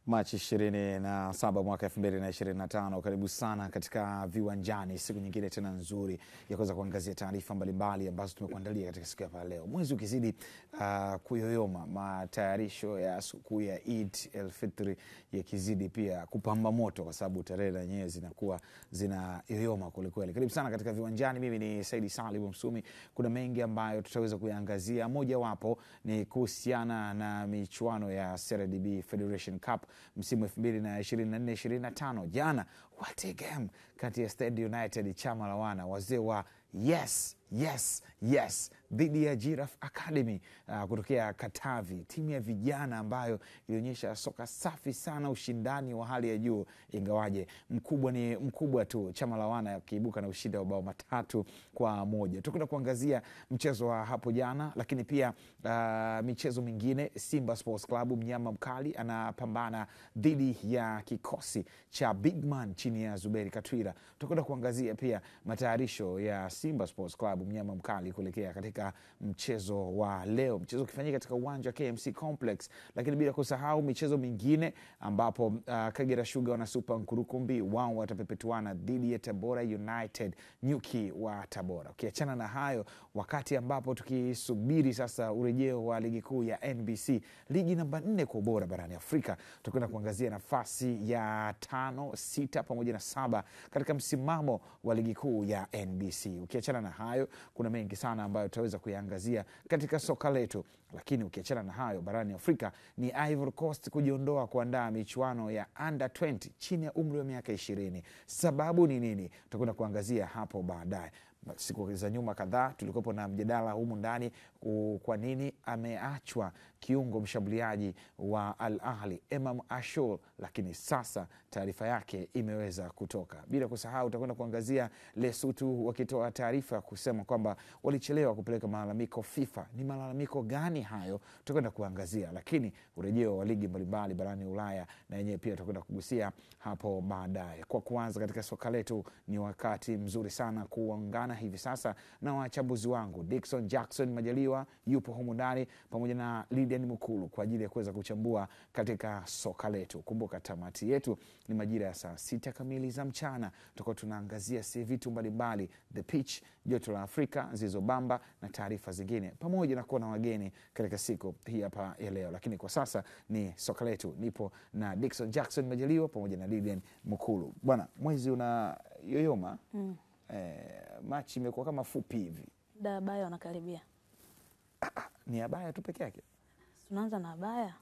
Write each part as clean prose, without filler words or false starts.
Machi 27 mwaka 2025. Karibu sana katika Viwanjani, siku nyingine tena nzuri ya kuweza kuangazia taarifa mbalimbali ambazo tumekuandalia katika siku ya leo. Mwezi ukizidi kuyoyoma, matayarisho ya siku ya Eid al-Fitr yakizidi pia kupamba moto, kwa sababu tarehe zenyewe zinakuwa zinayoyoma kweli. Karibu sana katika Viwanjani. Mimi ni Saidi Salim Msumi. Kuna mengi ambayo tutaweza kuyaangazia. Moja wapo ni kuhusiana na michuano ya CRDB Federation Cup msimu 2024-2025. Jana what a game kati ya Stand United chama la wana wazee wa yes dhidi ya Giraffe Academy kutokea Katavi, timu ya vijana ambayo ilionyesha soka safi sana, ushindani wa hali ya juu, ingawaje mkubwa ni mkubwa tu, chama la wana kiibuka na ushindi wa bao 3-1. Tutakwenda kuangazia mchezo wa hapo jana, lakini pia michezo mingine. Simba Sports Club, mnyama mkali, anapambana dhidi ya kikosi cha Big Man chini ya Zuberi Katwira. Tutakwenda kuangazia pia matayarisho ya Simba Sports Club, mnyama mkali, kuelekea katika mchezo wa leo, mchezo ukifanyika katika uwanja wa KMC Complex. Lakini bila kusahau michezo mingine ambapo Kagera Sugar wana Super Nkurukumbi, wao watapepetuana dhidi ya Tabora United, Nyuki wa Tabora. Ukiachana na hayo, wakati ambapo tukisubiri sasa urejeo wa ligi kuu ya NBC, ligi namba 4 kwa ubora barani Afrika, tutakwenda kuangazia nafasi ya 5, 6 pamoja na 7 katika msimamo wa ligi kuu ya NBC. Ukiachana na hayo, kuna mengi sana ambayo tutaweza kuyaangazia katika soka letu. Lakini ukiachana na hayo, barani Afrika ni Ivory Coast kujiondoa kuandaa michuano ya Under 20 chini ya umri wa miaka 20. Sababu ni nini? Tutakwenda kuangazia hapo baadaye. Siku za nyuma kadhaa tulikuwa na mjadala humu ndani, kwa nini ameachwa kiungo mshambuliaji wa Al Ahly Emam Ashur, lakini sasa taarifa yake imeweza kutoka. Bila kusahau tutakwenda kuangazia Lesotho wakitoa taarifa kusema kwamba walichelewa kupeleka malalamiko FIFA. Ni malalamiko gani hayo? Tutakwenda kuangazia. Lakini urejeo wa ligi mbalimbali barani Ulaya na yenyewe pia tutakwenda kugusia hapo baadaye. Kwa kuanza katika soka letu, ni wakati mzuri sana kuungana hivi sasa na wachambuzi wangu. Dickson Jackson Majaliwa yupo humu ndani pamoja na Lydian Mukulu kwa ajili ya kuweza kuchambua katika soka letu. Kumbuka tamati yetu ni majira ya saa 6 kamili za mchana. Tutakuwa tunaangazia vitu mbalimbali, the pitch, joto la Afrika, zilizobamba na taarifa zingine, pamoja na kuwa na wageni katika siku hii hapa ya leo. Lakini kwa sasa ni soka letu. Nipo na Dickson Jackson Majaliwa pamoja na Lydian Mukulu. Bwana, mwezi una yoyoma. Machi imekuwa kama fupi hivi. Abaya wanakaribia. Ni Abaya tu peke yake? Tunaanza na Abaya.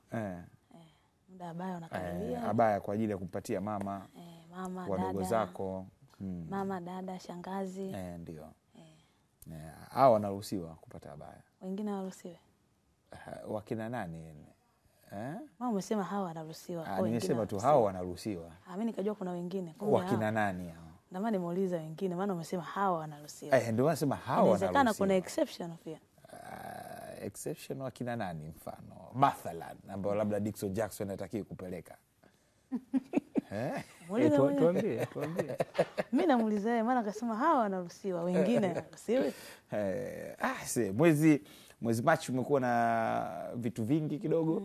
Muda Abaya wanakaribia. Abaya kwa ajili ya kumpatia mama, mama, wadogo zako. Mama, dada, shangazi. Ndio. Hao wanaruhusiwa kupata Abaya. Wengine hawaruhusiwi. Wakina nani? Mama umesema hao wanaruhusiwa. Nimesema tu hao wanaruhusiwa. Mimi nikajua kuna wengine. Wakina nani hao? Na maana nimeuliza wengine, maana umesema hao wanaruhusiwa. Ndio nasema hao wanaruhusiwa. Inawezekana kuna exception pia. Exception wakina nani mfano? Mathalan ambao labda Dickson Jackson anataka kupeleka. Tuambie. Mimi namuuliza yeye, maana akasema hao wanaruhusiwa, wengine hawaruhusiwi. Mwezi Machi umekuwa na vitu vingi kidogo.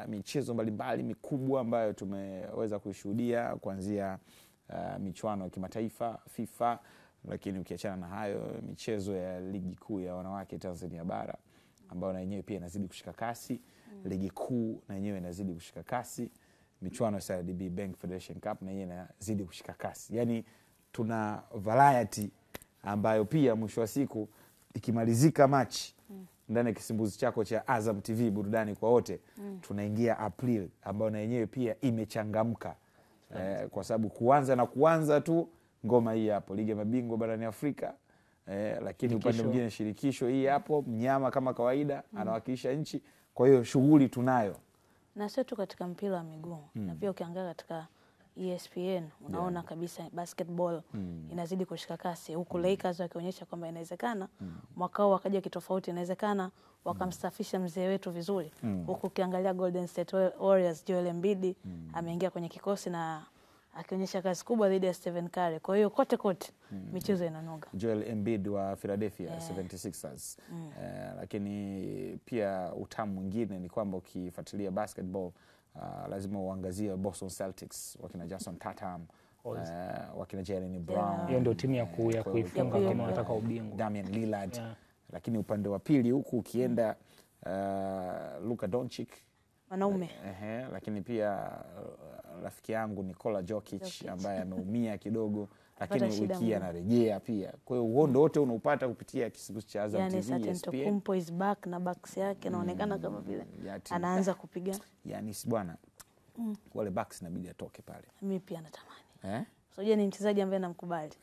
Michezo mbalimbali mikubwa ambayo tumeweza kushuhudia, kuanzia michuano ya kimataifa FIFA, lakini ukiachana na hayo, michezo ya ligi kuu ya wanawake Tanzania bara ambayo na yenyewe pia inazidi kushika kasi. Ligi kuu na yenyewe inazidi kushika kasi. Michuano ya CRDB Bank Federation Cup na yenyewe inazidi kushika kasi. Yaani tuna variety ambayo pia mwisho wa siku ikimalizika Machi ndani ya kisimbuzi chako cha Azam TV burudani kwa wote, tunaingia April ambayo na yenyewe pia imechangamka. Kwa sababu kuanza tu ngoma hii hapo ligi ya mabingwa barani Afrika, lakini upande mwingine shirikisho hii hapo, mnyama kama kawaida anawakilisha nchi. Kwa hiyo shughuli tunayo, na sio tu katika mpira wa miguu, na pia ukiangalia katika ESPN unaona kabisa basketball inazidi kushika kasi, huku Lakers wakionyesha kwamba inawezekana mwaka huu wakaja kitofauti, inawezekana wakamsafisha mzee wetu vizuri. Huku ukiangalia Golden State Warriors, Joel Embiid ameingia kwenye kikosi na akionyesha kazi kubwa dhidi ya Stephen Curry. Kwa hiyo kote michezo inanoga. Joel Embiid wa Philadelphia 76ers. Lakini pia utamu mwingine ni kwamba ukifuatilia basketball lazima uangazie Boston Celtics wakina Jason Tatum, wakina Jaylen Brown. Hiyo ndio timu ya kuifunga kama wanataka ubingwa. Damian Lillard. Lakini upande wa pili huku ukienda Luka Doncic wanaume. Lakini pia rafiki yangu Nikola Jokic ambaye ameumia kidogo lakini wiki anarejea pia. Kwa hiyo uondo wote unaupata kupitia kisibusi cha Azam TV. Antetokounmpo is back na backs yake inaonekana kama vile anaanza kupiga. Yaani bwana wale backs inabidi atoke pale. Mimi pia natamani. Sio ni mchezaji ambaye namkubali.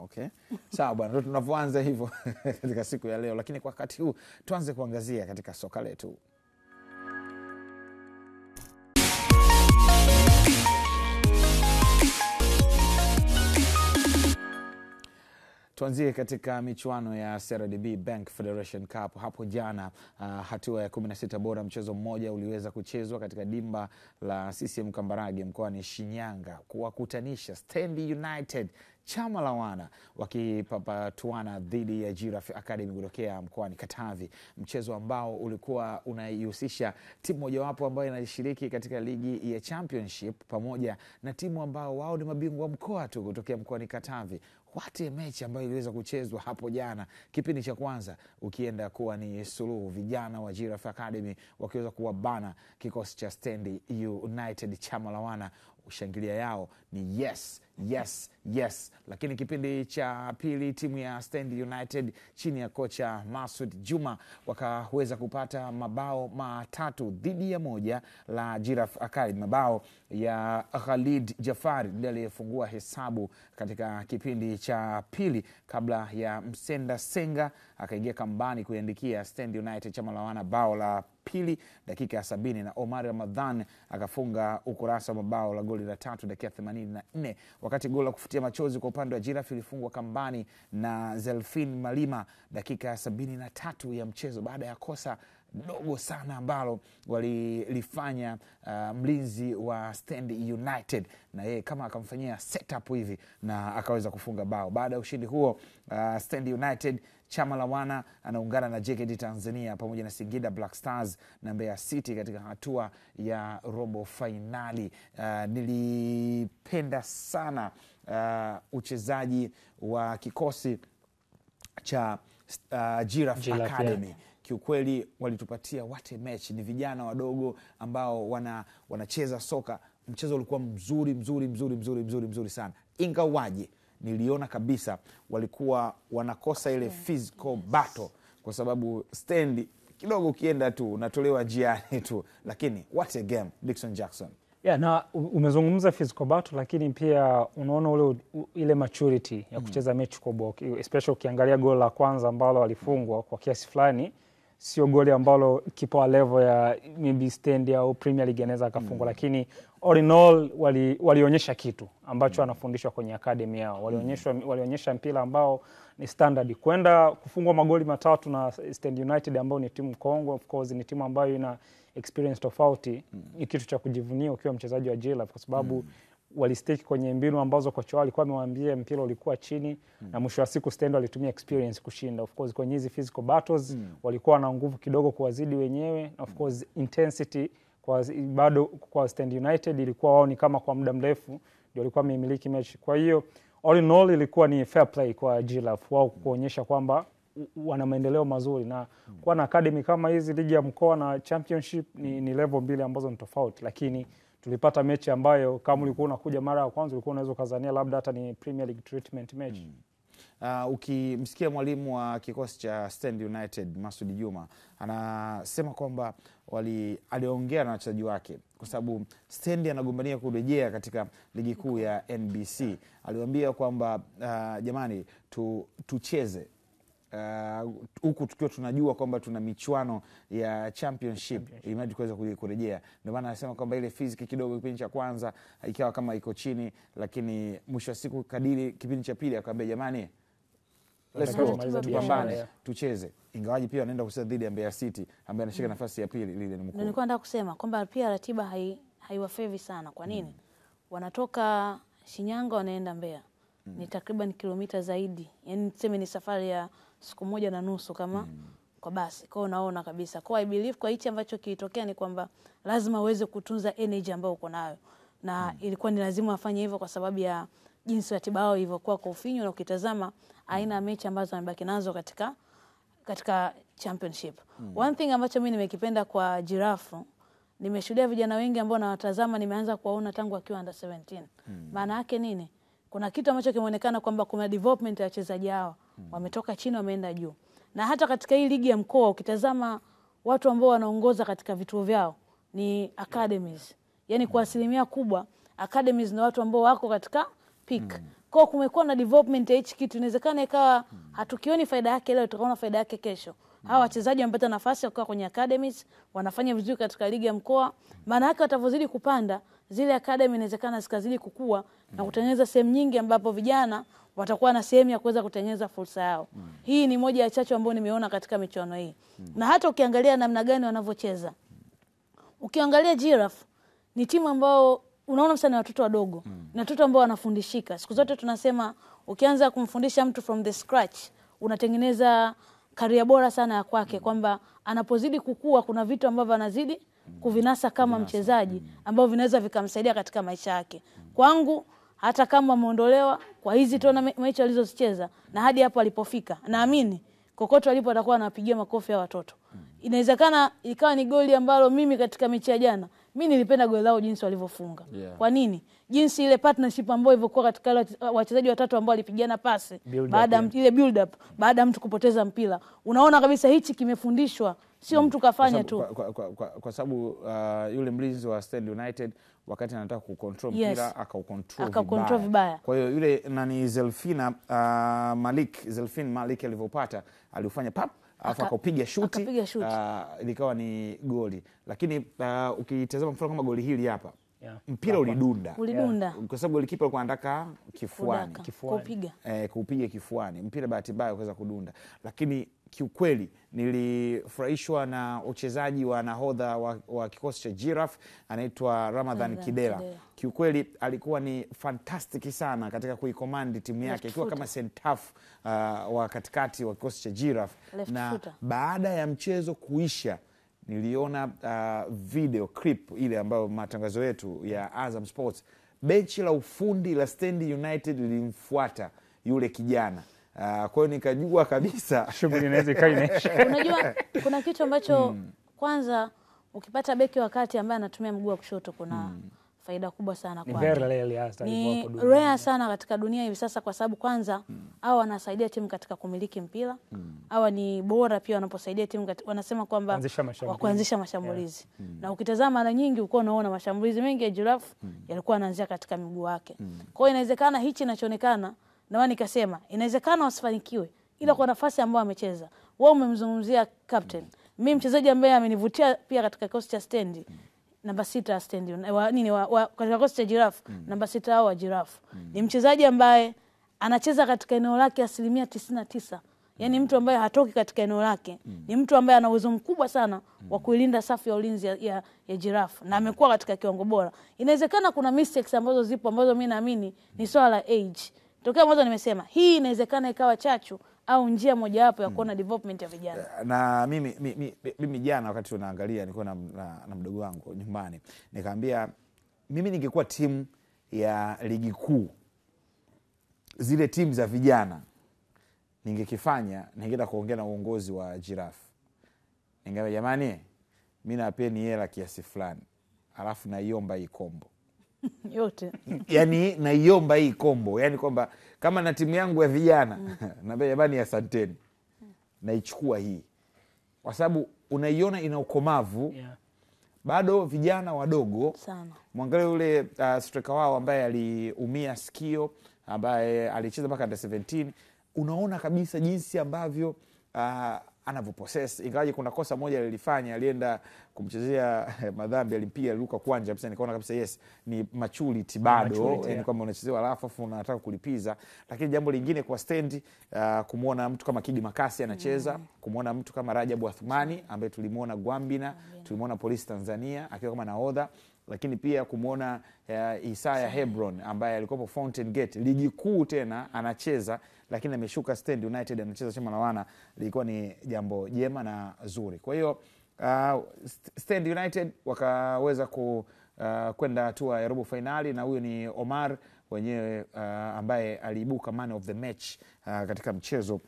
Okay. Sawa bwana, ndio tunavyoanza hivyo katika siku ya leo, lakini kwa wakati huu tuanze kuangazia katika soka letu. Tuanzie katika michuano ya CRDB Bank Federation Cup. Hapo jana hatua ya 16 bora, mchezo mmoja uliweza kuchezwa katika dimba la CCM Kambarage mkoani Shinyanga kuwakutanisha Stand United chama la wana wakipapatuana dhidi ya Giraffe Academy kutokea mkoani Katavi, mchezo ambao ulikuwa unaihusisha timu mojawapo ambayo inashiriki katika ligi ya Championship pamoja na timu ambao wao ni mabingwa mkoa tu kutokea mkoani Katavi. What a match ambayo iliweza kuchezwa hapo jana. Kipindi cha kwanza ukienda kuwa ni suluhu, vijana wa Giraffe Academy wakiweza kuwabana kikosi cha Stand United chama la wana. Ushangilia yao ni yes, yes, yes. Lakini kipindi cha pili timu ya Stand United chini ya kocha Masud Juma wakaweza kupata mabao 3 dhidi ya 1 la Giraffe Academy. Mabao ya Khalid Jafari ndiye aliyefungua hesabu katika kipindi cha pili kabla ya Msenda Senga akaingia kambani kuiandikia Stand United chama la wana bao la pili dakika ya 70 na Omar Ramadhan akafunga ukurasa wa mabao la goli la 3 dakika 84. Wakati goli la kufutia machozi kwa upande wa Giraffe ilifungwa kambani na Zelfin Malima dakika ya 73 ya mchezo baada ya kosa dogo sana ambalo walilifanya mlinzi wa Stand United, na yeye kama akamfanyia setup hivi na akaweza kufunga bao. Baada ya ushindi huo Stand United chama la wana anaungana na JKT Tanzania pamoja na Singida Black Stars na Mbeya City katika hatua ya robo finali. Nilipenda sana uchezaji wa kikosi cha Giraffe Academy. Kiukweli walitupatia what a match. Ni vijana wadogo ambao wanacheza soka. Mchezo ulikuwa mzuri sana. Ingawaje niliona kabisa walikuwa wanakosa ile physical battle kwa sababu Stand kidogo ukienda tu unatolewa njiani tu, lakini what a game. Dickson Jackson. Na umezungumza physical battle, lakini pia unaona ile maturity ya kucheza mechi kwa bok, especially ukiangalia goli la kwanza ambalo walifungwa kwa kiasi fulani sio goli ambalo kipa level ya maybe Stand au Premier League anaweza akafungwa, lakini all in all walionyesha kitu ambacho anafundishwa kwenye academy yao. Walionyesha mpira ambao ni standard. Kwenda kufungwa magoli 3 na Stand United ambao ni timu kongwe, of course ni timu ambayo ina experience tofauti, ni kitu cha kujivunia ukiwa mchezaji wa Giraffe kwa sababu walistiki kwenye mbinu ambazo kocha wao alikuwa amewaambia mpira ulikuwa chini na mwisho wa siku Stand walitumia experience kushinda. Of course kwenye hizi physical battles walikuwa na nguvu kidogo kuwazidi wenyewe. Of course intensity bado kwa Stand United ilikuwa wao ni kama kwa muda mrefu ndio walikuwa wamemiliki mechi. Kwa hiyo all in all ilikuwa ni fair play kwa Giraffe wao kuonyesha kwamba wana maendeleo mazuri, na kwa na academy kama hizi ligi ya mkoa na championship ni level mbili ambazo ni tofauti, lakini tulipata mechi ambayo kama ulikuwa unakuja mara ya kwanza ulikuwa unaweza kuzania labda hata ni Premier League treatment match. Ukimsikia mwalimu wa kikosi cha Stand United Masud Juma anasema kwamba aliongea na wachezaji wake kwa sababu Stand anagombania kurejea katika ligi kuu ya NBC. Aliwaambia kwamba jamani tucheze huku tukiwa tunajua kwamba tuna michuano ya championship ili kuweza kurejea. Ndio maana anasema kwamba ile fiziki kidogo kipindi cha kwanza ikawa kama iko chini, lakini mwisho wa siku kadiri kipindi cha pili akamwambia jamani let's go, tupambane tucheze. Ingawaji pia anaenda kucheza dhidi ya Mbeya City ambaye anashika nafasi ya pili. Lile ni mkuu. Nilikuwa nataka kusema kwamba pia ratiba haiwafevi sana. Kwa nini? wanatoka Shinyanga wanaenda Mbeya. Ni takriban kilomita zaidi. Yaani tuseme ni safari ya siku 1.5 kama kwa basi. Kwa unaona kabisa. Kwa I believe kwa hichi ambacho kilitokea ni kwamba lazima uweze kutunza energy ambayo uko nayo. Na ilikuwa ni lazima afanye hivyo kwa sababu ya jinsi ratiba yao ilivyokuwa kwa ufinyu, na ukitazama aina ya mechi ambazo amebaki nazo katika championship. One thing ambacho mimi nimekipenda kwa Giraffe, nimeshuhudia vijana wengi ambao nawatazama nimeanza kuwaona tangu akiwa under 17. Maana yake nini? Kuna kitu ambacho kimeonekana kwamba kuna development ya wachezaji hao. Wametoka chini wameenda juu. Na hata katika hii ligi ya mkoa ukitazama watu ambao wanaongoza katika vituo vyao ni academies. Yaani kwa asilimia kubwa academies ni watu ambao wako katika peak. Kwa kumekuwa na development ya hichi kitu, inawezekana ikawa hatukioni faida yake leo, tutaona faida yake kesho. Hawa wachezaji wamepata nafasi ya kukaa kwenye academies, wanafanya vizuri katika ligi ya mkoa. Maana yake watavozidi kupanda, zile academy inawezekana zikazidi kukua na kutengeneza sehemu nyingi ambapo vijana watakuwa na sehemu ya kuweza kutengeneza fursa yao. Hii ni moja ya chachu ambayo nimeona katika michuano hii. Na hata ukiangalia namna gani wanavyocheza. Ukiangalia Giraffe ni timu ambao unaona sana watoto wadogo. Na watoto ambao wanafundishika. Siku zote tunasema ukianza kumfundisha mtu from the scratch, unatengeneza karia bora sana ya kwake, kwamba anapozidi kukua kuna vitu ambavyo anazidi kuvinasa kama mchezaji ambao vinaweza vikamsaidia katika maisha yake. Kwangu hata kama ameondolewa kwa hizi mechi alizozicheza na hadi hapo alipofika, naamini kokote alipo atakuwa anapigia makofi ya watoto. Inawezekana ikawa ni goli ambalo mimi katika mechi ya jana mimi nilipenda goli lao jinsi walivyofunga. Kwa nini? Jinsi ile partnership ambayo ilivyokuwa katika wachezaji watatu ambao walipigana pasi baada ile build up, baada mtu kupoteza mpira. Unaona kabisa hichi kimefundishwa, sio mtu kafanya tu. Kwa sababu yule mlinzi wa Stand United wakati anataka kucontrol mpira akaucontrol vibaya. Kwa hiyo yule nani Zelfin Malik alivyopata alifanya pap alafu akaupiga shuti, ilikawa ni goli. Lakini ukitazama mfano kama goli hili hapa, mpira ulidunda. Kwa sababu golikipa alikuwa anataka kifuani. Kupiga kifuani. Mpira bahati mbaya ukaweza kudunda. Lakini kiukweli nilifurahishwa na uchezaji wa nahodha wa kikosi cha Giraffe, anaitwa Ramadhan Kidela. Kiukweli alikuwa ni fantastic sana katika kuikomandi timu yake, ikiwa kama center half wa katikati wa kikosi cha Giraffe. Na baada ya mchezo kuisha niliona video clip ile ambayo matangazo yetu ya Azam Sports, benchi la ufundi la Stand United lilimfuata yule kijana. Kwa hiyo nikajua kabisa shughuli inaweza ikaisha. Unajua kuna kitu ambacho kwanza ukipata beki wakati ambaye anatumia mguu wa kushoto kuna faida kubwa sana kwa. Ni rare sana katika dunia hivi sasa, kwa sababu kwanza hao wanasaidia timu katika kumiliki mpira. Hawa ni bora pia wanaposaidia timu wanasema kwamba kuanzisha mashambulizi. Na ukitazama mara nyingi uko unaona mashambulizi mengi ya Giraffe yalikuwa yanaanzia katika miguu wake. Kwa hiyo inawezekana hichi kinachoonekana, na wao nikasema inawezekana wasifanikiwe, ila kwa nafasi ambayo amecheza. Wao umemzungumzia captain. Mimi mchezaji ambaye amenivutia pia katika kikosi cha Stand namba 6 Stand katika kikosi cha Giraffe namba 6 au wa Giraffe. Ni mchezaji ambaye anacheza katika eneo lake 99%. Yaani mtu ambaye hatoki katika eneo lake. Ni mtu ambaye ana uwezo mkubwa sana wa kuilinda safu ya ulinzi ya Giraffe, na amekuwa katika kiwango bora. Inawezekana kuna mistakes ambazo zipo ambazo mimi naamini ni swala la age. Tokea mwanzo nimesema hii inawezekana ikawa chachu au njia mojawapo ya kuona development ya vijana. Na mimi jana wakati tunaangalia nilikuwa na mdogo wangu nyumbani, nikamwambia mimi ningekuwa timu ya ligi kuu, zile timu za vijana, ningeenda kuongea na uongozi wa Giraffe. Ningeambia jamani, mimi napeni hela kiasi fulani, alafu naiomba hii kombo yote. Yani naiomba hii kombo, yani kwamba kama na timu yangu ya vijana naambia jamani asanteni, naichukua hii, kwa sababu unaiona ina ukomavu. Bado vijana wadogo sana. Mwangalie yule striker wao ambaye aliumia sikio, ambaye alicheza mpaka under 17. Unaona kabisa jinsi ambavyo anavyopossess, ingawaje kuna kosa moja alilifanya, alienda kumchezea madhambi, alimpiga Luka Kwanja kabisa, nikaona kabisa yes ni maturity bado, yani kwamba unachezewa alafu unataka kulipiza. Lakini jambo lingine kwa stand, kumuona mtu kama Kidi Makasi anacheza, kumuona mtu kama Rajabu Athmani ambaye tulimuona Gwambina, tulimuona Polisi Tanzania akiwa kama nahodha, lakini pia kumuona Isaiah Hebron ambaye alikuwa Fountain Gate ligi kuu tena anacheza, lakini ameshuka Stand United anacheza chama la wana, lilikuwa ni jambo jema na zuri. Kwa hiyo Stand United wakaweza kwenda hatua ya robo finali, na huyo ni Omar wenyewe ambaye aliibuka man of the match katika mchezo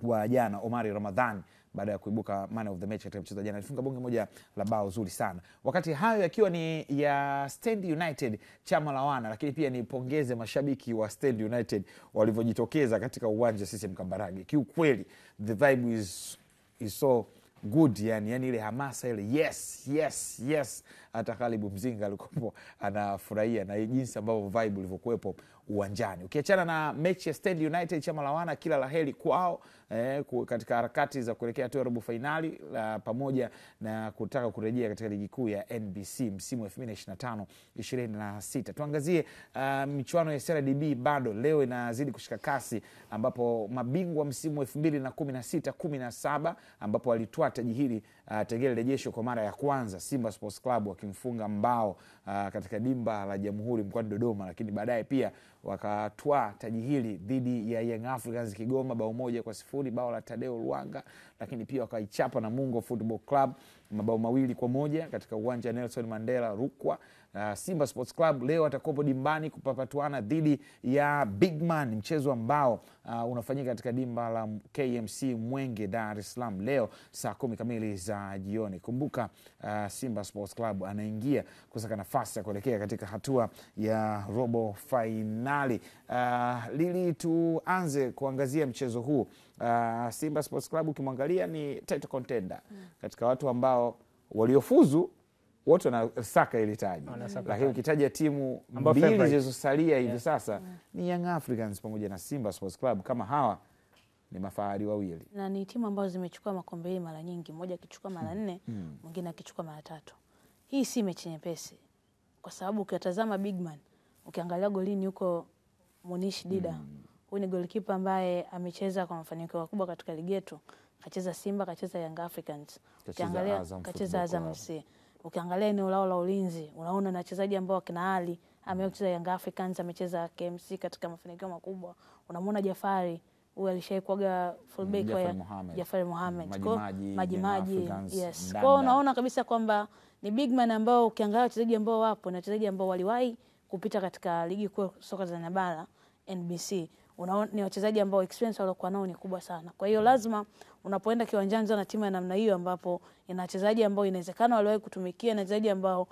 wa jana, Omari Ramadhani, baada ya kuibuka man of the match katika mchezo jana. Alifunga bonge moja la bao zuri sana. Wakati hayo yakiwa ni ya Stand United chama la wana, lakini pia nipongeze mashabiki wa Stand United walivyojitokeza katika uwanja CCM Kambarage. Kiukweli the vibe is so good, yani ile hamasa ile yes hata Khalibu Mzinga alikuwa anafurahia na jinsi ambavyo vibe ilivyokuepo uwanjani. Ukiachana na mechi ya Stand United chama la wana, kila laheri kwao katika harakati za kuelekea hatua ya robo finali, pamoja na kutaka kurejea katika ligi kuu ya NBC msimu 2025-26. Tuangazie michuano ya CRDB, bado leo inazidi kushika kasi, ambapo mabingwa msimu 2016-17 ambapo walitoa taji hili Tegele Rejesho kwa mara ya kwanza, Simba Sports Club wakimfunga Mbao katika dimba la Jamhuri mkoani Dodoma, lakini baadaye pia wakatwaa taji hili dhidi ya Young Africans Kigoma bao 1-0, bao la Tadeo Luanga, lakini pia wakaichapa Namungo Football Club mabao 2-1 katika uwanja Nelson Mandela Rukwa. Simba Sports Club leo atakopo dimbani kupapatuana dhidi ya Bigman, mchezo ambao unafanyika katika dimba la KMC Mwenge, Dar es Salaam leo saa 10 kamili za jioni. Kumbuka Simba Sports Club anaingia kusaka nafasi ya kuelekea katika hatua ya robo finali. Lili, tuanze kuangazia mchezo huu. Simba Sports Club ukimwangalia ni title contender katika watu ambao waliofuzu wote wanasaka ile taji, lakini ukitaja timu mbili zilizosalia hivi sasa ni Young Africans pamoja na Simba Sports Club, kama hawa ni mafahari wawili, na ni timu ambazo zimechukua makombe hili mara nyingi, mmoja akichukua mara 4, mwingine akichukua mara 3. Hii si mechi nyepesi, kwa sababu ukitazama Bigman, ukiangalia golini huko Monish Dida, huyu ni goalkeeper ambaye amecheza kwa mafanikio makubwa katika ligi yetu, kacheza Simba, kacheza Young Africans, ukiangalia kacheza Azam FC. Ukiangalia eneo lao la ulinzi, unaona na wachezaji ambao wakina Ali amecheza Young Africans, amecheza KMC katika mafanikio makubwa. Unamwona Jafari, huyu alishaikuaga fullback wa Jafari Mohamed, Majimaji, yes. Kwa unaona kabisa kwamba ni Bigman ambao ukiangalia wachezaji ambao wapo na wachezaji ambao waliwahi kupita katika ligi kuu soka za Tanzania NBC, unaona ni wachezaji ambao experience waliokuwa nao ni kubwa sana. Kwa hiyo lazima unapoenda kiwanjani na timu ya namna hiyo, ambapo ina wachezaji ambao inawezekana waliwahi kutumikia na wachezaji ambao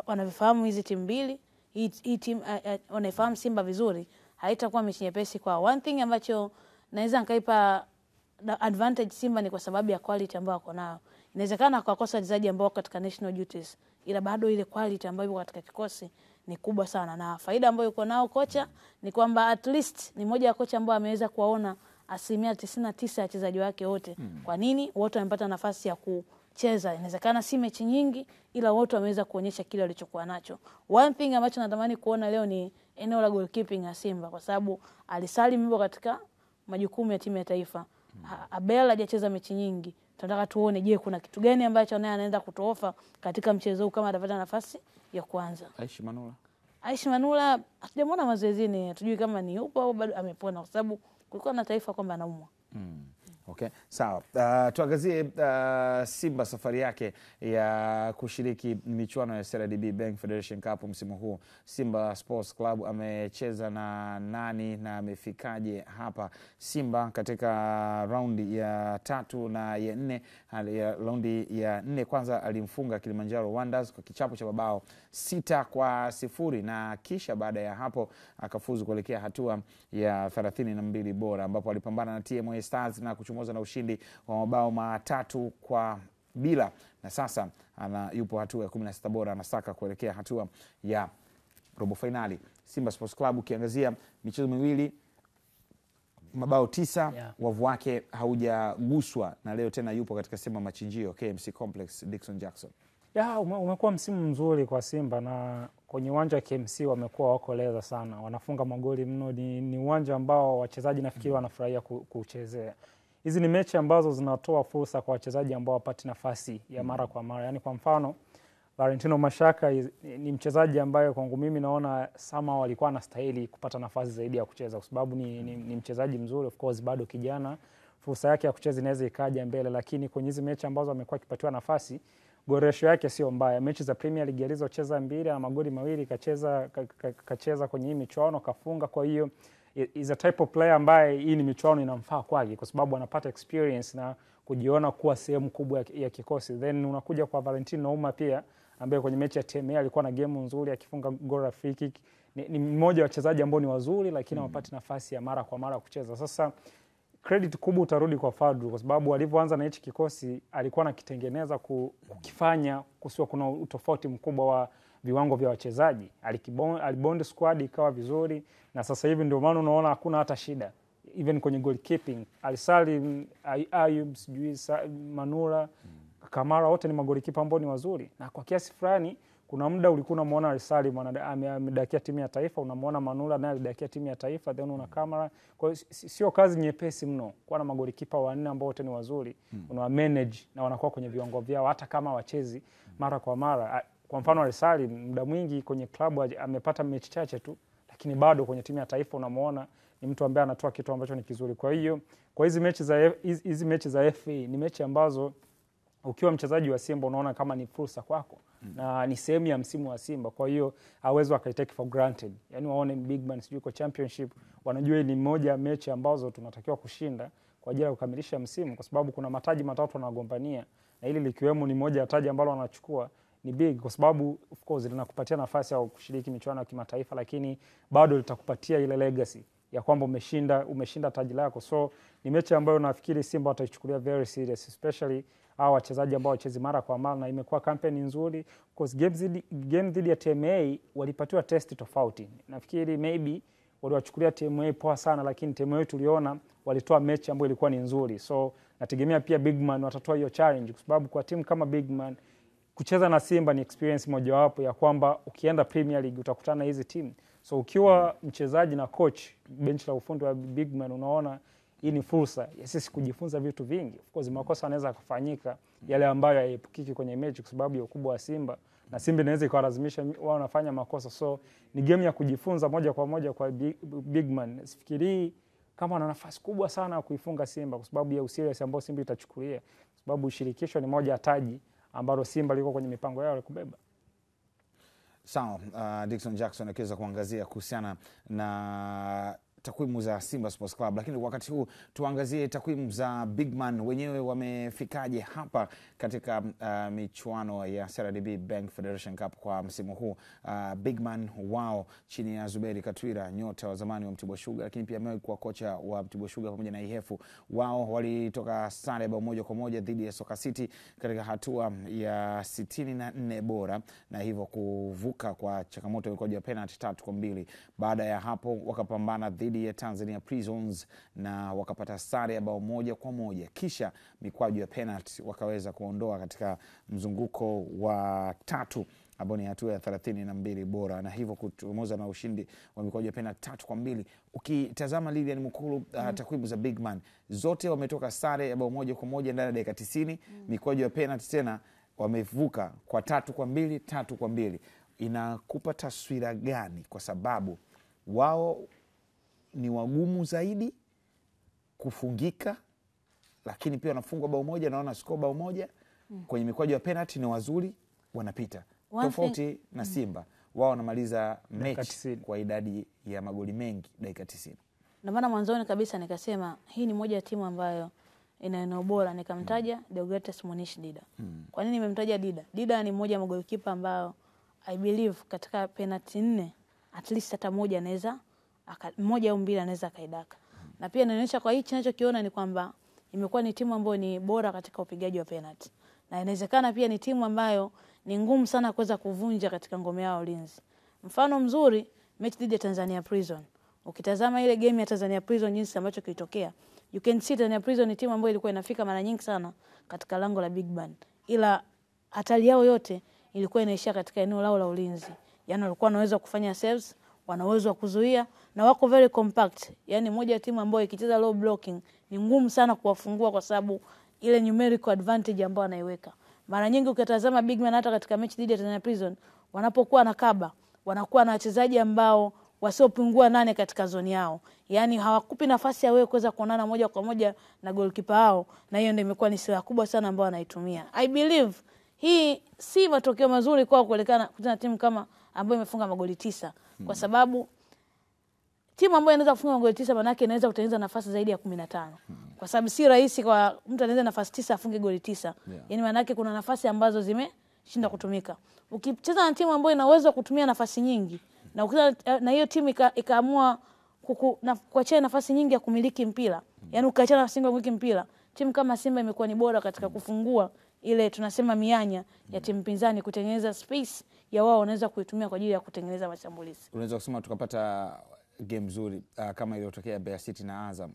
wanavifahamu hizi timu mbili, hii timu wanaifahamu Simba vizuri, haitakuwa mechi nyepesi kwa. One thing ambacho naweza nikaipa advantage Simba ni kwa sababu ya quality ambayo wako nayo. Inawezekana kwa kosa wachezaji ambao katika national duties, ila bado ile quality ambayo iko katika kikosi ni kubwa sana, na faida ambayo yuko nao kocha ni kwamba at least ni moja ya kocha ambao ameweza kuwaona 99% ya wachezaji wake wote. Kwa nini? Wote wamepata nafasi ya kucheza. Inawezekana si mechi nyingi, ila wote wameweza kuonyesha kile walichokuwa nacho. One thing ambacho natamani kuona leo ni eneo la goalkeeping ya Simba, kwa sababu alisalim yuko katika majukumu ya timu ya taifa. Abel hajacheza mechi nyingi. Tunataka tuone, je, kuna kitu gani ambacho naye anaenda kutuofa katika mchezo huu kama atapata nafasi ya kwanza. Aishi Manula hatujamwona mazoezini, hatujui kama ni yupo au bado amepona, kwa sababu kulikuwa na taifa kwamba anaumwa. Okay, sawa. Tuangazie Simba safari yake ya kushiriki michuano ya CRDB Bank Federation Cup msimu huu. Simba Sports Club amecheza na nani na amefikaje hapa? Simba katika raundi ya 3 na ya 4, raundi ya 4 kwanza alimfunga Kilimanjaro Wonders kwa kichapo cha mabao 6-0, na kisha baada ya hapo akafuzu kuelekea hatua ya 32 bora, ambapo alipambana na TMA Stars na kuchomoza na ushindi wa mabao 3-0, na sasa yupo hatua ya 16 bora, anasaka kuelekea hatua ya robo finali. Simba Sports Club ukiangazia michezo miwili mabao 9, Yeah. wavu wake haujaguswa, na leo tena yupo katika sema machinjio KMC Complex. Dickson Jackson. Umekuwa msimu mzuri kwa Simba, na kwenye uwanja wa KMC wamekuwa wako leza sana, wanafunga magoli mno. Ni uwanja ambao wachezaji nafikiri wanafurahia kuchezea. Hizi ni mechi ambazo zinatoa fursa kwa wachezaji ambao wapati nafasi ya mara kwa mara. Yani kwa mfano Valentino Mashaka ni mchezaji ambaye kwangu mimi naona sama walikuwa anastahili kupata nafasi zaidi ya kucheza, kwa sababu ni mchezaji mzuri, of course bado kijana, fursa yake ya kucheza inaweza ikaja mbele, lakini kwenye hizi mechi ambazo amekuwa akipatiwa nafasi, goresho yake sio mbaya. Mechi za Premier League alizocheza 2 na magoli 2, kacheza kwenye hii michuano kafunga. Kwa hiyo is a type of player ambaye hii ni michuano inamfaa kwake, kwa sababu anapata experience na kujiona kuwa sehemu kubwa ya kikosi. Then unakuja kwa Valentino Nouma pia, ambaye kwenye mechi ya TMA alikuwa na game nzuri akifunga goal la free kick. Ni mmoja wa wachezaji ambao ni wazuri, lakini hawapati nafasi ya mara kwa mara kucheza. Sasa credit kubwa utarudi kwa Fadlu, kwa sababu alivyoanza na hichi kikosi alikuwa anakitengeneza kukifanya kusiwa kuna utofauti mkubwa wa viwango vya wachezaji. Alibond squad ikawa vizuri, na sasa hivi ndio maana unaona hakuna hata shida even kwenye goalkeeping. Alisali, Ayub, Manura, Kamara, wote ni magolikipa ambao ni wazuri, na kwa kiasi fulani kuna muda ulikuwa unamuona Alisali amedakia timu ya taifa, unamuona Manula naye alidakia timu ya taifa, then una Kamara. Kwa hiyo sio kazi nyepesi mno kuwa na magolikipa 4 ambao wote ni wazuri, una manage na wanakuwa kwenye viwango vyao hata kama wachezi mara kwa mara. Kwa mfano Alisali muda mwingi kwenye klabu amepata mechi chache tu, lakini bado kwenye timu ya taifa unamuona ni mtu ambaye anatoa kitu ambacho ni kizuri. Kwa hiyo kwa hizi mechi za FA ni mechi ambazo ukiwa mchezaji wa Simba unaona kama ni fursa kwako, na ni sehemu ya msimu wa Simba. Kwa hiyo hawezi wakaitake for granted. Yani waone big man sijui kwa championship, wanajua ni moja mechi ambazo tunatakiwa kushinda kwa ajili ya kukamilisha msimu, kwa sababu kuna mataji 3 wanagombania, na hili likiwemo ni moja ya taji ambalo wanachukua ni big, kwa sababu of course linakupatia nafasi ya kushiriki michuano ya kimataifa, lakini bado litakupatia ile legacy ya kwamba umeshinda taji lako. So ni mechi ambayo nafikiri Simba wataichukulia very serious, especially hao wachezaji ambao wachezi mara kwa mara, na imekuwa kampeni nzuri because game dhidi ya TMA walipatiwa test tofauti. Nafikiri maybe waliwachukulia TMA poa sana, lakini TMA tuliona walitoa mechi ambayo ilikuwa ni nzuri. So nategemea pia Bigman watatoa hiyo challenge, kwa sababu kwa timu kama Bigman kucheza na Simba ni experience mojawapo ya kwamba ukienda Premier League utakutana na hizi timu. So ukiwa mchezaji na coach bench la ufundi wa Bigman, unaona hii ni fursa ya sisi kujifunza vitu vingi. Of course makosa yanaweza kufanyika yale ambayo hayaepukiki kwenye mechi kwa sababu ya ukubwa wa Simba, na Simba inaweza ikawalazimisha wao wanafanya makosa. So ni game ya kujifunza moja kwa moja kwa Bigman. Sifikiri kama ana nafasi kubwa sana kuifunga Simba kwa sababu ya userious ambao Simba itachukulia, kwa sababu shirikisho ni moja ya taji ambalo Simba liko kwenye mipango yao ya kubeba. Sawa, Dickson Jackson akiweza kuangazia kuhusiana na takwimu za Simba Sports Club, lakini wakati huu tuangazie takwimu za Bigman wenyewe. Wamefikaje hapa katika michuano ya CRDB Bank Federation Cup kwa msimu huu? Bigman wao chini ya Zuberi Katwira, nyota wa zamani wa Mtibwa Sugar, lakini pia amewahi kuwa kocha wa Mtibwa Sugar pamoja na Ihefu. Wao walitoka sare bao 1-1 dhidi ya Soka City katika hatua ya 64 bora, na hivyo kuvuka kwa changamoto ya mikwaju ya penalty 3-2. Baada ya hapo wakapambana dhidi ya Tanzania Prisons na wakapata sare ya bao 1-1, kisha mikwaju ya penalty wakaweza kuondoa katika mzunguko wa 3 ambao ni hatua ya 32 bora, na hivyo kutumoza na ushindi wa mikwaju ya penalty 3-2. Ukitazama Lilian Mukulu, takwimu za Bigman zote wametoka sare ya bao 1-1 ndani ya dakika 90, mikwaju ya penalty tena wamevuka kwa 3-2, 3-2. Inakupa taswira gani? Kwa sababu wao ni wagumu zaidi kufungika, lakini pia wanafungwa bao 1, naona score bao 1 kwenye mikwaju ya penalty ni wazuri, wanapita. Tofauti na Simba, wao wanamaliza mechi kwa idadi ya magoli mengi dakika 90. Na maana mwanzoni kabisa nikasema hii ni moja ya timu ambayo ina eneo bora, nikamtaja Deogratias Munish Dida. Kwa nini nimemtaja Dida? Dida ni mmoja wa magolikipa ambao I believe katika penalty 4 at least hata moja anaweza mmoja au mbili anaweza kaidaka. Na pia inaonyesha kwa hichi ninachokiona ni kwamba imekuwa ni timu ambayo ni bora katika upigaji wa penalty. Na inawezekana pia ni timu ambayo ni ngumu sana kuweza kuvunja katika ngome yao ulinzi. Mfano mzuri mechi dhidi ya Tanzania Prison. Ukitazama ile game ya Tanzania Prison jinsi ambacho kilitokea, you can see Tanzania Prison ni timu ambayo ilikuwa inafika mara nyingi sana katika lango la Big Ban, ila hatari yao yote ilikuwa inaishia katika eneo lao la ulinzi. Yani walikuwa wanaweza kufanya saves, wanaweza kuzuia na wako very compact. Yani moja ya timu ambayo ikicheza low blocking ni ngumu sana kuwafungua kwa sababu ile numerical advantage ambayo anaiweka. Mara nyingi ukitazama Big Man hata katika mechi dhidi ya Tanzania Prison, wanapokuwa na kaba, wanakuwa na wachezaji ambao wasiopungua 8 katika zoni yao. Yani hawakupi nafasi ya wewe kuweza kuonana moja kwa moja na goalkeeper wao, na hiyo ndio imekuwa ni silaha kubwa sana ambayo anaitumia. I believe hii si matokeo mazuri kwa kuelekana kutana timu kama ambayo imefunga magoli 9 kwa sababu timu ambayo inaweza kufunga magoli 9 maana yake inaweza kutengeneza nafasi zaidi ya 15. Kwa sababu si rahisi kwa mtu anaweza nafasi 9 afunge goli 9. Yaani maana yake kuna nafasi ambazo zimeshinda kutumika. Ukicheza na timu ambayo ina uwezo wa kutumia nafasi nyingi na ukitaka na hiyo timu ikaamua kuachia nafasi nyingi ya kumiliki mpira, yaani ukaachia nafasi nyingi ya kumiliki mpira, timu kama Simba imekuwa ni bora katika kufungua ile tunasema mianya ya timu pinzani, kutengeneza space ya wao wanaweza kuitumia kwa ajili ya kutengeneza mashambulizi. Unaweza kusema tukapata game nzuri kama iliyotokea Mbeya City na Azam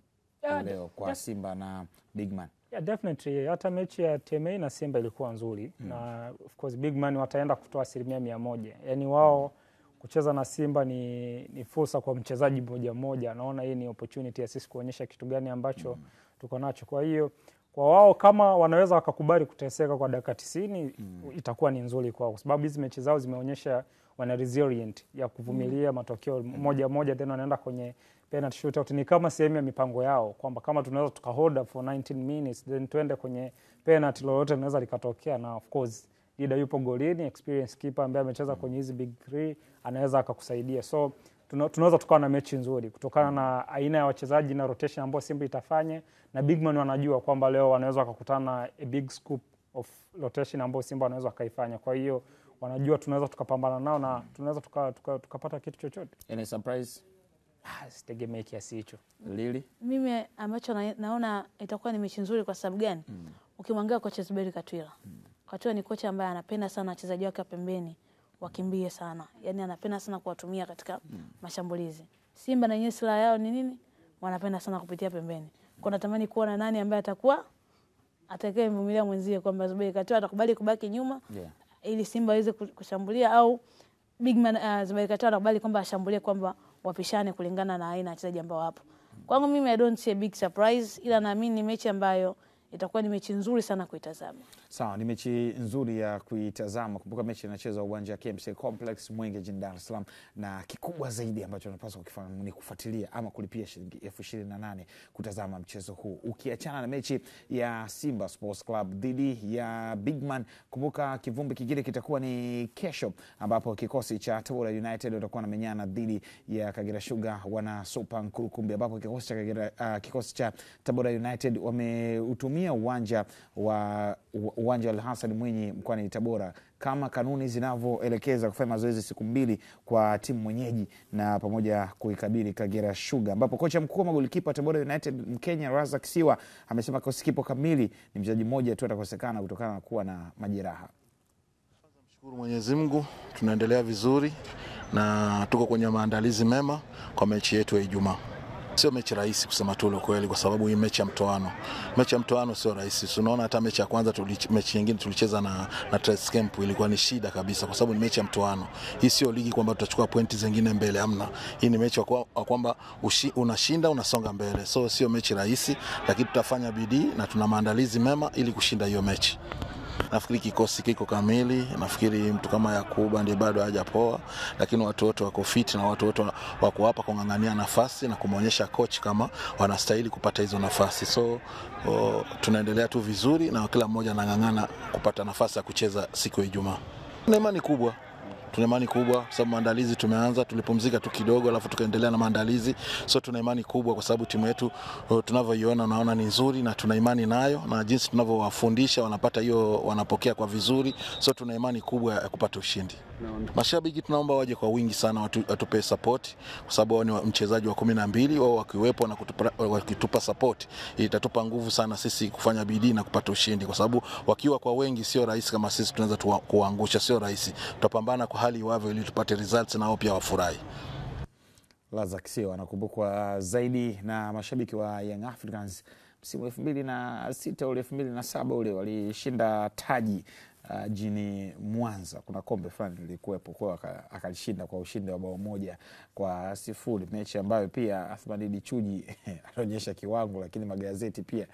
leo kwa Simba na Big Man. Yeah, definitely. Hata mechi ya TMA na Simba ilikuwa nzuri na of course Big Man wataenda kutoa 100%. Yaani wao kucheza na Simba ni fursa kwa mchezaji mmoja mmoja. Naona hii ni opportunity ya sisi kuonyesha kitu gani ambacho tuko nacho. Kwa hiyo kwa wao kama wanaweza wakakubali kuteseka kwa dakika 90 itakuwa ni nzuri kwao, kwa sababu hizi mechi zao zimeonyesha wana resilient ya kuvumilia matokeo moja moja, then wanaenda kwenye penalty shootout. Ni kama sehemu ya mipango yao kwamba kama tunaweza tukahold for 19 minutes then tuende kwenye penalty, lolote linaweza likatokea. Na of course Dida yupo golini, experience keeper ambaye amecheza kwenye hizi big 3, anaweza akakusaidia. So tunaweza tukawa na mechi nzuri kutokana na aina ya wachezaji na rotation ambayo Simba itafanya, na Big Man wanajua kwamba leo wanaweza wakakutana a big scoop of rotation ambayo Simba wanaweza kaifanya. Kwa hiyo wanajua tunaweza tukapambana nao na tunaweza tukapata kitu chochote. Any surprise? Sitegemee kiasi hicho. Lili? Mimi ambacho naona itakuwa ni mechi nzuri kwa sababu gani? Ukimwangalia kocha Zuberi Katwila. Katwila ni kocha ambaye anapenda sana wachezaji wake pembeni wakimbie sana. Yaani anapenda sana kuwatumia katika mashambulizi. Simba na yenyewe silaha yao ni nini? Wanapenda sana kupitia pembeni. Kwa natamani kuona nani ambaye atakuwa atakayemvumilia mwenzie, kwamba Zuberi Katwila atakubali kubaki nyuma ili Simba iweze kushambulia, au Big Man Zuberi Katwila atakubali kwamba ashambulie, kwamba wapishane kulingana na aina ya wachezaji ambao wapo. Kwangu mimi I don't see a big surprise, ila naamini ni mechi ambayo itakuwa ni mechi nzuri sana kuitazama. Sawa, ni mechi nzuri ya kuitazama. Kumbuka mechi inachezwa uwanja wa KMC Complex Mwenge jijini Dar es Salaam, na kikubwa zaidi ambacho unapaswa kufanya ni kufuatilia ama kulipia shilingi 28,000 kutazama mchezo huu. Ukiachana na mechi ya Simba Sports Club dhidi ya Big Man, kumbuka kivumbi kingine kitakuwa ni kesho, ambapo kikosi cha Tabora United watakuwa na menyana dhidi ya Kagera Sugar wana Super Nkurukumbi, ambapo kikosi cha Tabora United wameutumia uwanja wa Al-Hassan Mwinyi mkoani Tabora kama kanuni zinavyoelekeza kufanya mazoezi siku 2 kwa timu mwenyeji na pamoja kuikabili Kagera Sugar, ambapo kocha mkuu wa magolikipa Tabora United Mkenya Razak Siwa amesema kikosi kipo kamili, ni mchezaji mmoja tu atakosekana kutokana na kuwa na majeraha. Mshukuru Mwenyezi Mungu, tunaendelea vizuri na tuko kwenye maandalizi mema kwa mechi yetu ya Ijumaa. Sio mechi rahisi kusema tu kweli, kwa sababu hii mechi ya mtoano. Mechi ya mtoano sio rahisi. Unaona hata mechi ya kwanza mechi nyingine tulicheza na Trace Camp ilikuwa ni shida kabisa, kwa sababu ni mechi ya mtoano. Hii sio ligi kwamba tutachukua pointi zingine mbele, amna. Hii ni mechi kwamba unashinda unasonga mbele. So sio mechi rahisi, lakini tutafanya bidii na tuna maandalizi mema ili kushinda hiyo mechi. Nafikiri kikosi kiko kamili, nafikiri mtu kama Yakuba ndiye bado hajapoa, lakini watu wote wako fit na watu wote wako hapa kungangania nafasi na kumuonyesha coach kama wanastahili kupata hizo nafasi. So tunaendelea tu vizuri na kila mmoja anangangana kupata nafasi ya kucheza siku ya Ijumaa. Tuna imani kubwa sababu maandalizi tumeanza, tulipumzika tu kidogo alafu tukaendelea na maandalizi. So tuna imani kubwa kwa sababu timu yetu tunavyoiona naona ni nzuri na tuna imani nayo, na jinsi tunavyowafundisha wanapata hiyo, wanapokea kwa vizuri. So tuna imani kubwa ya kupata ushindi. Mashabiki tunaomba waje kwa wingi sana, watupe support kwa sababu wao ni mchezaji wa 12, wao wakiwepo na wakitupa support itatupa nguvu sana sisi kufanya bidii na kupata ushindi, kwa sababu wakiwa kwa wengi sio rahisi kama sisi tunaweza kuangusha, sio rahisi. Tutapambana kwa hali iwavyo ili tupate results na wao pia wafurahi. Lazak Sio anakumbukwa zaidi na mashabiki wa Young Africans msimu 2006 ule 2007 ule walishinda taji jini Mwanza. Kuna kombe fulani lilikuwepo kwa akalishinda kwa ushindi wa 1-0, mechi ambayo pia Athmani Dichuji alionyesha kiwango, lakini magazeti pia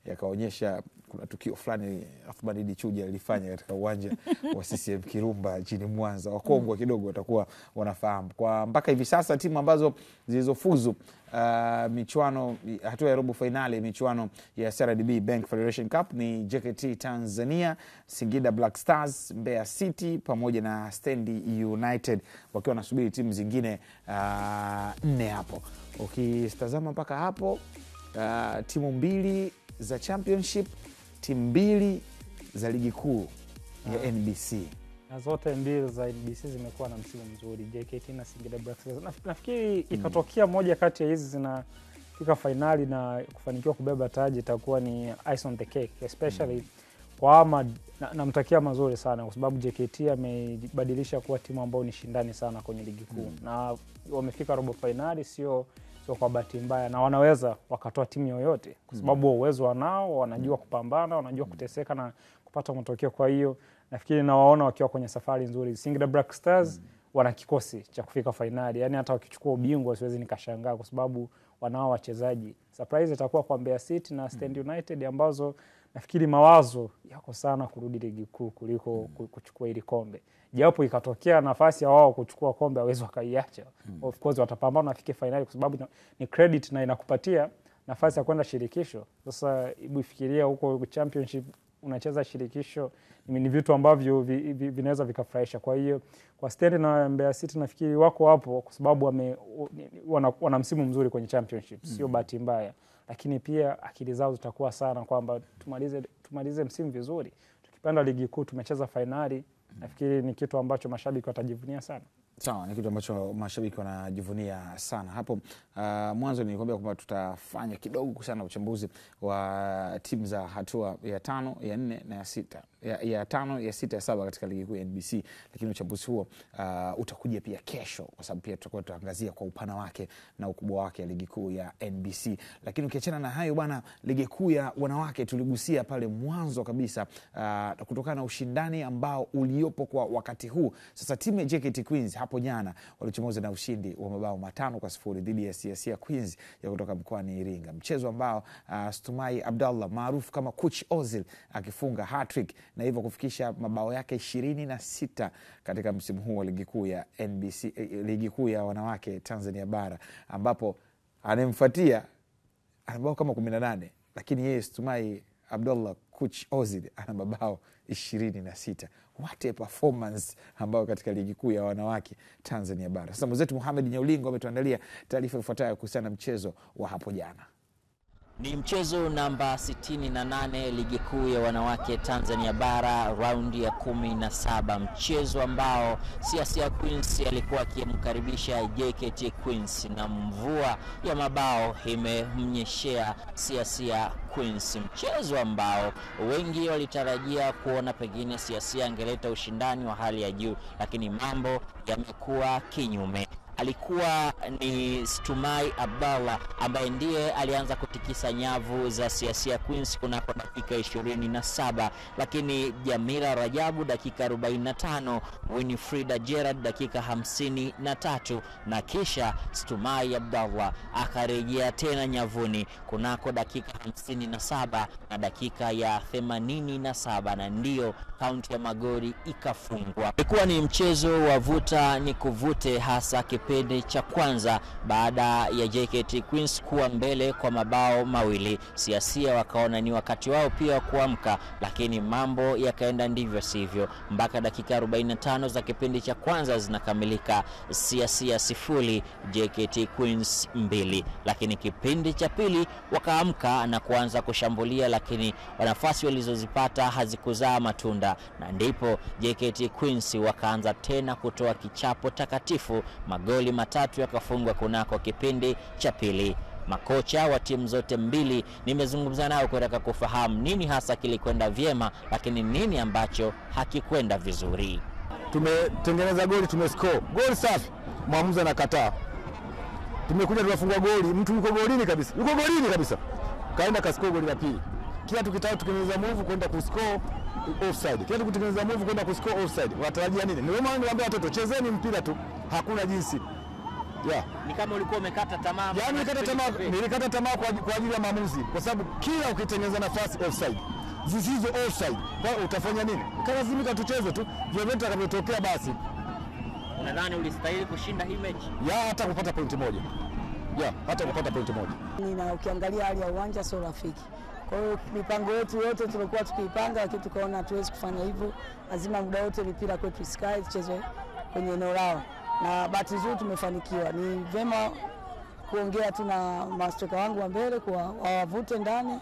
yakaonyesha kuna tukio fulani Athmani Dichuji alifanya katika uwanja wa CCM Kirumba jini Mwanza. Wakongwe kidogo watakuwa wanafahamu. Kwa mpaka hivi sasa timu ambazo zilizofuzu michuano hatua ya robo finali michuano ya CRDB Bank Federation Cup ni JKT Tanzania, Singida Black Stars, Mbeya City pamoja na Stand United, wakiwa nasubiri timu zingine 4 hapo. Ukitazama mpaka hapo timu 2 za championship, timu 2 za ligi kuu ya NBC. Na zote 2 za NBC zimekuwa na msimu mzuri, JKT na Singida Black Stars. Nafikiri ikatokea moja kati ya hizi zinafika finali na kufanikiwa kubeba taji, itakuwa ni ice on the cake, especially kwa Ahmad. Namtakia mazuri sana kwa sababu JKT amebadilisha kuwa timu ambayo ni shindani sana kwenye ligi kuu. Na wamefika robo finali sio kwa bahati mbaya, na wanaweza wakatoa timu yoyote kwa sababu uwezo wanao, wanajua kupambana, wanajua kuteseka na kupata matokeo. Kwa hiyo nafikiri nawaona wakiwa kwenye safari nzuri. Singida Black Stars wana kikosi cha kufika finali, yani hata wakichukua ubingwa siwezi nikashangaa kwa sababu wanao wachezaji. Surprise itakuwa kwa Mbeya City na Stand United ambazo nafikiri mawazo yako sana kurudi ligi kuu kuliko kuchukua ile kombe. Japo ikatokea nafasi ya wao kuchukua kombe hawezi wakaiacha. Of course watapambana wafike finali kwa sababu ni credit na inakupatia nafasi ya kwenda shirikisho. Sasa hebu fikiria huko championship unacheza shirikisho, ni vitu ambavyo vinaweza vikafurahisha. Kwa hiyo kwa Stand na Mbeya City nafikiri wako hapo kwa sababu wana msimu mzuri kwenye championship, sio bahati mbaya. Lakini pia akili zao zitakuwa sana kwamba tumalize msimu vizuri. Tukipanda ligi kuu tumecheza finali, nafikiri ni kitu ambacho mashabiki watajivunia sana. Sawa, ni kitu ambacho mashabiki wanajivunia sana. Hapo mwanzo nilikwambia kwamba tutafanya kidogo sana uchambuzi wa timu za hatua ya 5, ya 4 na ya 6. Ya 5, ya 6, ya 7 katika ligi kuu ya NBC, lakini uchambuzi huo utakuja pia kesho kwa sababu pia tutakuwa tutaangazia kwa upana wake na ukubwa wake ligi kuu ya NBC. Lakini ukiachana na hayo bwana, ligi kuu ya wanawake tuligusia pale mwanzo kabisa kutokana na ushindani ambao uliopo kwa wakati huu. Sasa timu ya JKT Queens hapo jana walichomoza na ushindi wa mabao 5-0 dhidi ya CSA Queens ya kutoka mkoani Iringa. Mchezo ambao Stumai Abdallah maarufu kama Coach Ozil akifunga hat-trick na hivyo kufikisha mabao yake 26 katika msimu huu wa ligi kuu ya NBC, ligi kuu ya wanawake Tanzania bara, ambapo anemfuatia ana mabao kama 18, lakini yeye Stumai Abdallah Coach Ozil ana mabao 26. What a performance ambayo katika ligi kuu ya wanawake Tanzania bara. Sasa mwenzetu Mohamed Nyaulingo ametuandalia taarifa ifuatayo kuhusiana na mchezo wa hapo jana. Ni mchezo namba 68 ligi kuu ya wanawake Tanzania bara, raundi ya 17, mchezo ambao CSA Queens alikuwa akimkaribisha JKT Queens na mvua ya mabao imemnyeshea CSA Queens, mchezo ambao wengi walitarajia kuona pengine CSA angeleta ushindani wa hali ya juu, lakini mambo yamekuwa kinyume. Alikuwa ni Stumai Abdallah ambaye ndiye alianza kutikisa nyavu za CSA Queens kunako dakika 27, lakini Jamila Rajabu dakika 45, Winifrida Gerard dakika 53, na kisha Stumai Abdallah akarejea tena nyavuni kunako dakika 57 na dakika ya 87, na ndio kaunti ya magoli ikafungwa. Ilikuwa ni mchezo wa vuta ni kuvute, hasa kipindi cha kwanza baada ya JKT Queens kuwa mbele kwa mabao 2. CSA wakaona ni wakati wao pia kuamka, lakini mambo yakaenda ndivyo sivyo mpaka dakika 45 za kipindi cha kwanza zinakamilika, CSA 0 JKT Queens 2. Lakini kipindi cha pili wakaamka na kuanza kushambulia, lakini nafasi walizozipata hazikuzaa matunda, na ndipo JKT Queens wakaanza tena kutoa kichapo takatifu. Magoli 3 yakafungwa kunako kipindi cha pili. Makocha wa timu zote mbili nimezungumza nao kutaka kufahamu nini hasa kilikwenda vyema, lakini nini ambacho hakikwenda vizuri. Tumetengeneza goli, tumescore goli safi, mwamuzi anakataa. tumekuja tunafungwa goli, mtu yuko golini kabisa, kaenda kascore goli la pili. Kila tukitaka tutengeneza move kwenda kuscore offside, kila tukitengeneza move kwenda kuscore offside. Watarajia nini? Ndio maana niwaambia watoto, chezeni mpira tu, hakuna jinsi. Ni kama ulikuwa umekata tamaa. Yaani nilikata tamaa kwa ajili ya maamuzi, kwa sababu kila ukitengeneza nafasi offside, zisizo offside, kwa utafanya nini? Lazima tucheze tu, vyovyote vitakavyotokea basi. Unadhani ulistahili kushinda hii mechi? Hata kupata pointi moja. Hata kupata pointi moja. Na ukiangalia hali ya uwanja sio rafiki. Kwa hiyo mipango yetu yote tulikuwa tukiipanga, lakini tukaona hatuwezi kufanya hivyo. Lazima muda wote mipira kwetu isikae, tucheze kwenye eneo lao. Na bahati nzuri tumefanikiwa. Ni vema kuongea tu na mastoka wangu wa mbele kwa wavute ndani.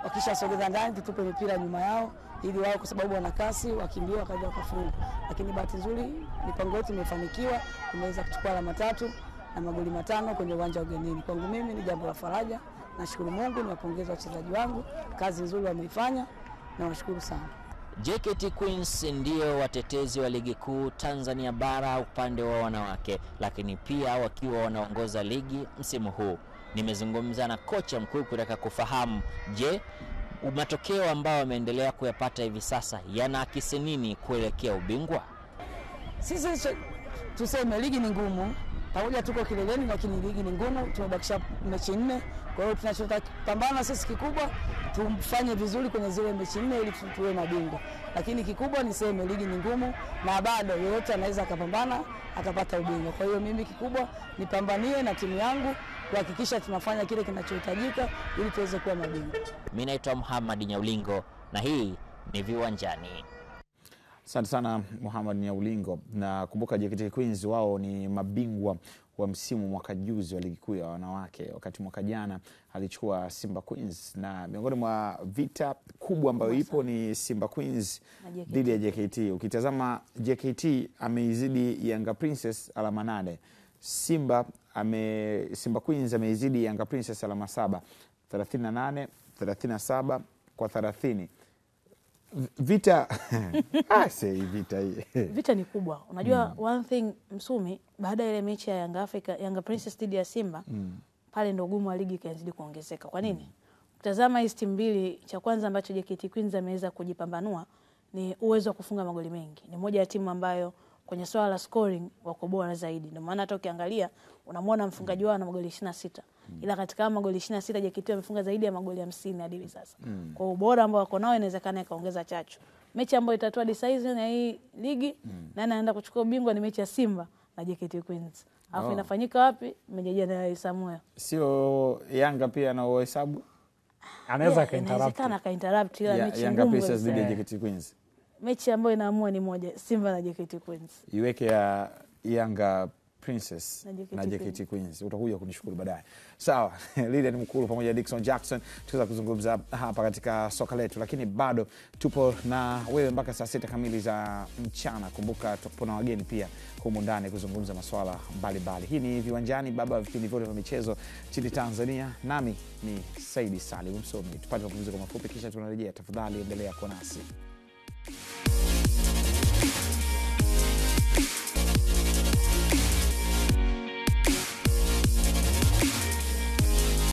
Wakishasogeza ndani tutupe mipira nyuma yao ili wao, kwa sababu wana kasi, wakimbia wakaja wakafunga. Lakini bahati nzuri mipango yetu imefanikiwa, tumeweza kuchukua alama 3 na magoli 5 kwenye uwanja wa ugenini. Kwangu mimi ni jambo la faraja. Nashukuru Mungu, niwapongeza wachezaji wangu, kazi nzuri wameifanya na washukuru sana. JKT Queens ndio watetezi wa ligi kuu Tanzania bara upande wa wanawake, lakini pia wakiwa wanaongoza ligi msimu huu. Nimezungumza na kocha mkuu kutaka kufahamu, je, matokeo ambayo wameendelea kuyapata hivi sasa yanaakisi nini kuelekea ubingwa? Sisi tuseme ligi ni ngumu, pamoja tuko kileleni, lakini ligi ni ngumu, tumebakisha mechi 4. Kwa hiyo tunachotaka pambana sisi kikubwa tufanye vizuri kwenye zile mechi 4 ili tuwe mabingwa. Lakini kikubwa niseme ligi ni ngumu na bado yoyote anaweza akapambana akapata ubingwa. Kwa hiyo mimi kikubwa nipambanie na timu yangu kuhakikisha tunafanya kile kinachohitajika ili tuweze kuwa mabingwa. Mimi naitwa Muhammad Nyaulingo na hii ni Viwanjani. Asante sana Muhammad Nyaulingo. Na kumbuka JKT Queens wao ni mabingwa wa msimu mwaka juzi wa ligi kuu ya wanawake, wakati mwaka jana alichukua Simba Queens, na miongoni mwa vita kubwa ambayo ipo ni Simba Queens dhidi ya JKT. Ukitazama JKT ameizidi Yanga Princess alama 8. Simba Queens ameizidi Yanga Princess alama 7, 38 37 kwa 30. Vita vita ni kubwa. Unajua one thing Msumi, baada ya ile mechi ya Yanga Princess dhidi ya Simba, pale ndo ugumu wa ligi kaanzidi kuongezeka. Kwa nini? Ukitazama hizi timu mbili, cha kwanza ambacho JKT Queens ameweza kujipambanua ni uwezo wa kufunga magoli mengi. Ni moja ya timu ambayo kwenye swala la scoring wako bora zaidi. Ndio maana hata ukiangalia unamwona mfungaji wao na magoli 26. Ila katika magoli 26 JKT wamefunga zaidi ya magoli 50 hadi hivi sasa. Kwa ubora ambao wako nao inawezekana ikaongeza chachu. Mechi ambayo itatoa decision ya hii ligi na anaenda kuchukua ubingwa ni mechi ya Simba na JKT Queens. Alafu inafanyika wapi? Meja na Samuel. Sio Yanga pia na uhesabu? Anaweza kainterrupt. Inawezekana kainterrupt ila mechi Yanga Princess dhidi ya JKT Queens. Mechi ambayo inaamua ni moja, Simba na JKT Queens. Iweke ya Yanga Princess na JKT Queens. Utakuja kunishukuru baadaye. Sawa, Lilian Mkulu pamoja na Dickson Jackson tuweza kuzungumza hapa katika soka letu, lakini bado tupo na wewe mpaka saa 6 kamili za mchana. Kumbuka tupo na wageni pia humu ndani kuzungumza masuala mbalimbali. Hii ni Viwanjani, baba wa vipindi vyote vya michezo nchini Tanzania. Nami ni Saidi Salim Msomi. Tupate mapumziko mafupi kisha tunarejea. Tafadhali endelea kuwa nasi.